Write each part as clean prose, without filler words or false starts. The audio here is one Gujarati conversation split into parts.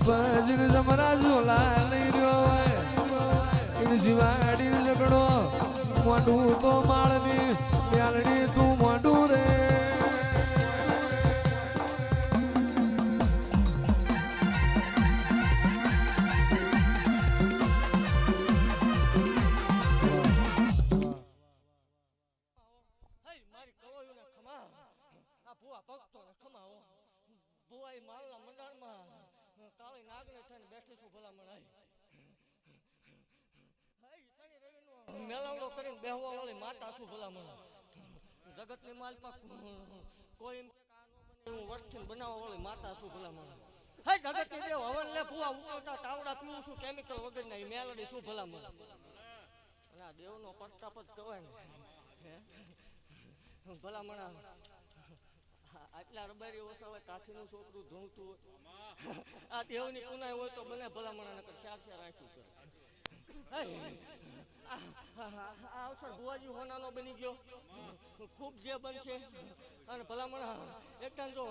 ભજન જમરા ઝોલા લઈ રહ્યો હોય એ જીવાડી ઝઘડો મોઢું તો માળની મ્યાલડી તું મોઢું રે મેલાવડો કરીને બેહવા વાળી માતા શું ભલામણ જગતની માલપા કોઈ વર્તન બનાવવા વાળી માતા શું ભલામણ હે જગતની દેવ હવન લે ભૂવા ઉકળતા તાવડા પીવું છું કેમિકલ વગર ના મેલડી શું ભલામણ અને આ દેવનો પ્રતાપ જ કહેવાય ને ભલામણ આટલા રબારી ઓછા હોય કાઠીનું છોકરું ધૂણતું હોય આ દેવની કુનાઈ હોય તો બને ભલામણ નકર ચાર રાખ્યું કરે અવસર ભુવાજી હોનાનો બની ગયો ખૂબ જે બનશે અને ભલામણ એકદમ જો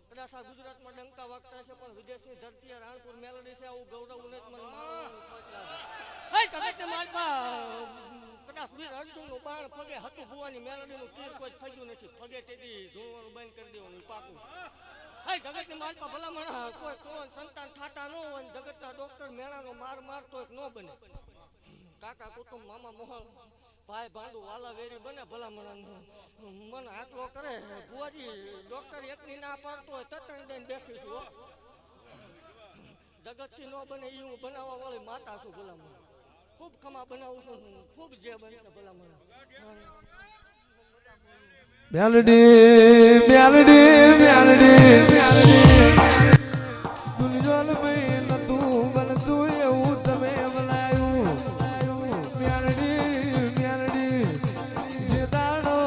કદાચ આ ગુજરાતમાં ડંકા વાગતા છે પણ વિદેશની ધરતીએ રાણપુર મેલડી છે આવું ગૌરવ ને મને માલપા કદાચ વીર અર્જુનનું બાણ ફગે હતું ભુવાની મેલડીનું તીર કોઈ ફગ્યું નથી ફગે તેથી ધૂણવાનું બંધ કરી દેવાનું પાકું જગતની માલપા ભલામણ કોઈ સંતાન થાતા ન હોય જગતના ડોક્ટર મેળાનો માર મારતો ન બને કાકા કુટુંબ મામા મોહલ ભાઈ ભાંડુ વાલા વેરી બને ભલામણ મને આટલો કરે ભુવાજી ડોક્ટર એકની ના પાડતો હોય તત્ણ દઈને બેઠી છું જગતથી ન બને એ હું બનાવવા વાળી માતા છું ભલામણ ખૂબ ખમા બનાવું છું ખૂબ જે બનશે ભલામણ મેલડી મેલડી મેલડી દુનિયાલ મેં નતું બનતું એવું તમે બનાવ્યું મેલડી મેલડી જે દાડો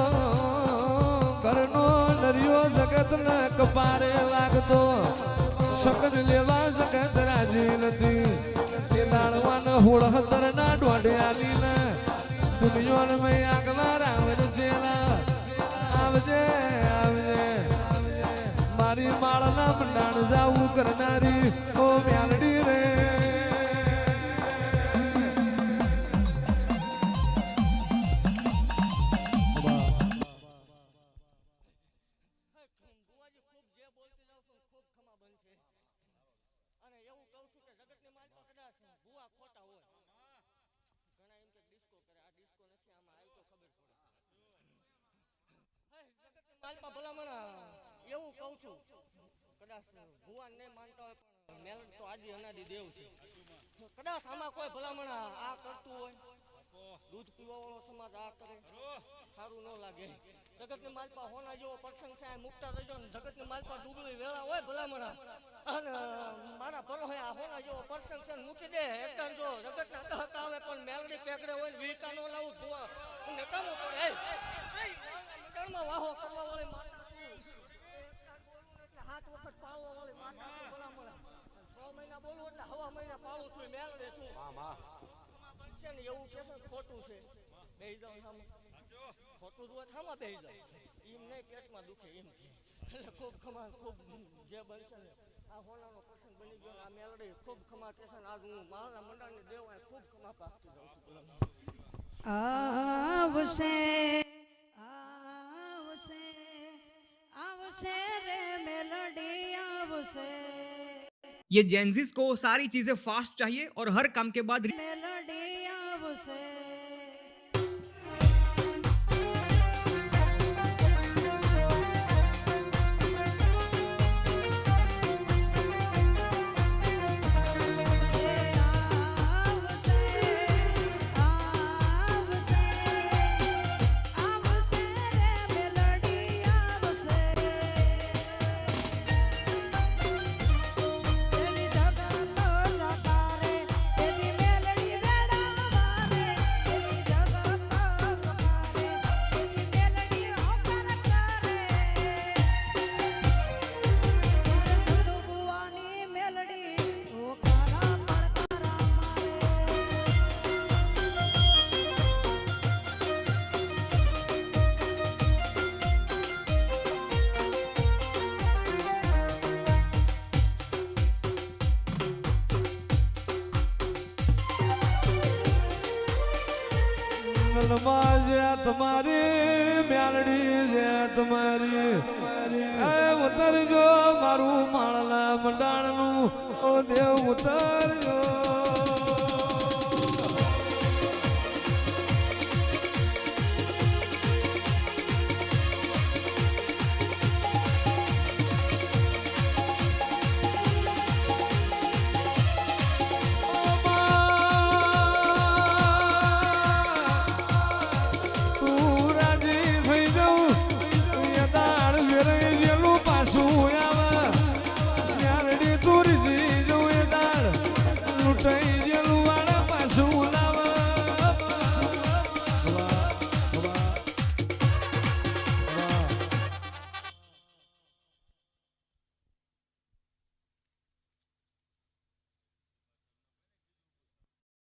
ઘરનો દરિયો જગતને કપારે લાગતો શકત લેવા જગત રાજી નથી તે દાડવાના હોળ હતરના દોઢિયાની ને દુનિયાલ મેં આગલા રાવણ જેલા આવજે આવજે મારી માળના મંડાણ જાવું કરનારી ઓ મેલડી રે ભલામણ એવું કહું છું કદાચ ભગવાન ને માનતા હોય પણ મેલડ તો આજે અનાદિ દેવ છે કદાચ આમાં કોઈ ભલામણ આ કરતું હોય દૂધ પીવા વાળો સમાજ આ કરે સારું ન લાગે જગતની માલપા હોના જેવો પ્રસંગ છે મુકતા રહેજો ને જગતની માલપા ડૂબળી વેળા હોય ભલામણ અને મારા ભરો આ હોના જેવો પ્રસંગ છે મૂકી દે એકદમ જો જગતના કહતા આવે પણ મેલડી પેકડે હોય ને વીકા નો લાવું ભુવા નકામો પડે વાહો કરવા વાળી માતા હાથ વખત પાળવા વાળી માતા ભલામણ 6 મહિના બોલું એટલે હવા મહિના પાળું છું મેલડે છું છે ને એવું કે છે ખોટું છે બેહી જાવ સામે ખોટું જ હોય થામા બેહી જાવ એમ નહીં પેટમાં દુખે એમ એટલે ખૂબ ખમા ખૂબ જે બનશે ને આ હોનાનો પ્રસંગ બની ગયો આ મેલડે ખૂબ ખમા કે છે આજ હું મારા મંડળની દેવ ખૂબ ખમા પાકતી જાઉં છું આવશે आवसे रे मेलोडी आवसे ये जेनजिस को सारी चीजें फास्ट चाहिए और हर काम के बाद मेलोडी आवसे જંગલમાં જે તમારી મ્યાલડી છે તમારી એ ઉતરજો મારું માળના મંડાણનું ઓ દેવ ઉતરજો